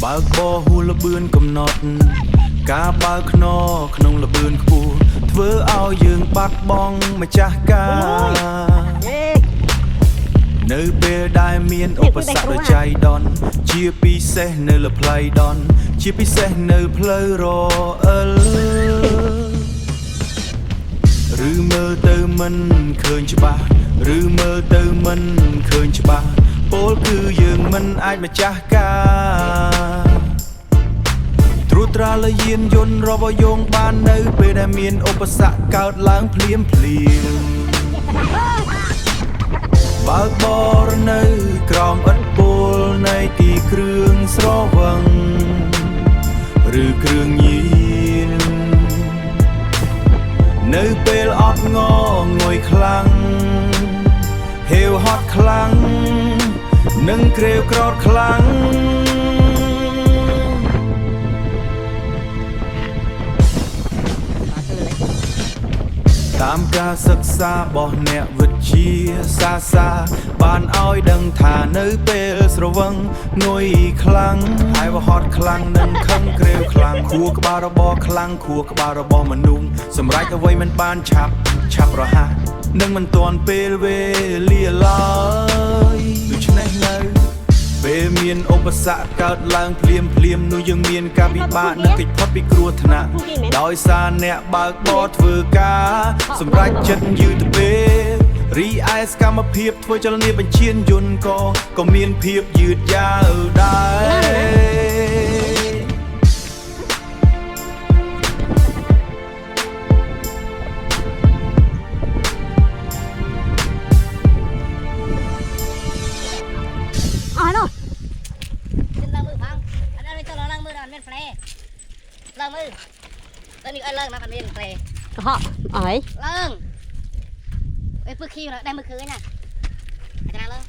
បើកបោហួលបឿនកំណត់ការបើកខ្នក្នុងលបឿនខ្ពស់ធ្វើឲ្យយើងបាត់បង់ម្ចាស់ការនៅពេលដែលមានឧបសគ្គដ៏ចៃដន្យជាពិសេសនៅលើផ្លូវដន្យជាពិសេសនៅផ្លូវរអិលឬមើលទៅមិនឃើញច្បាស់ឬមើលទៅមិនឃើញច្បាស់ពោលគឺយើងមិនអាចម្ចាស់ការត្រួតត្រាលើយានយន្តរបស់យើងបាននៅពេលដែលមានឧបសគ្គកើតឡើងភ្លាមបើកបរនៅក្រោមឥទ្ធិពលនៃទីគ្រឿងស្រវឹងឬគ្រឿងញៀននៅពេលអត់ងងុយខ្លាំងហេវហត់ខ្លាំងនិងក្រេវក្រោតខ្លាំងតាមការសិក្សារបស់អ្នកវិទ្យាសាស្ត្របានឲ្យដឹងថានៅពេលស្រវឹងងុយខ្លាំងហើយវហត់ខ្លាំងនិងខឹងក្រេវខ្លាំងខួរក្បាលរបស់ខ្លាំងខួរក្បាលរបស់មនុស្សសម្រេចអ្វីមិនបានឆាប់រហ័សនិងមិនទាន់ពេលវេលាឡើយដូច្នេះនៅពេលមានឧបសគ្គកើតឡើងភ្លាមនោះយើងមានការពិបាកនឹងគេចផុតពីគ្រោះថ្នាក់ដោយសារអ្នកបើកបរធ្វើការសម្រេចចិត្តយឺតពេលរីឯសកម្មភាពធ្វើចលនាបញ្ឈានយន្តក៏មានភាពយឺតយ៉ាវដែរឡើងមើលតើនេះឲ្យឡើងមកអត់មានប្រេហក់អីឡើងអេពឹកខីដែរមើលឃើញណាអាចារ្យឡើង